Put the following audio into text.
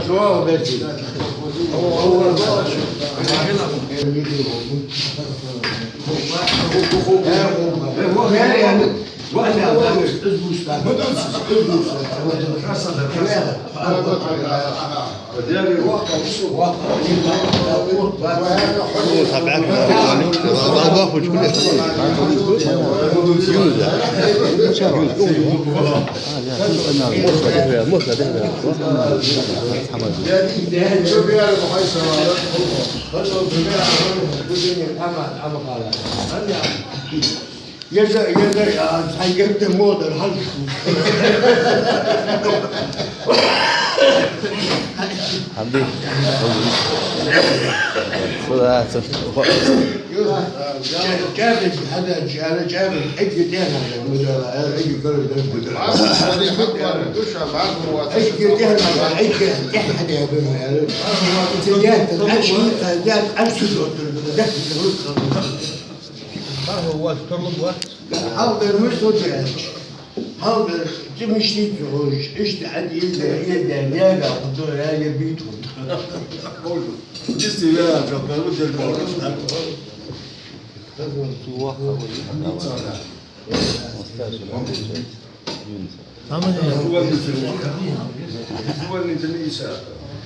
شو بس هو يا حيجبت الموضة الحلقة حمدي جابت هذا انا جابت اجي هنا المدير اجي كل اجي هنا اجي احد يا ابن جات الاشياء جات ارسل ما هو تطلب وقت حاضر مش وجهك حاضر تمشي تروح ايش تعدي يدا يدا قدر يا بيتهم جستي لا قبل وجه الموضوع هو اللي تنيسه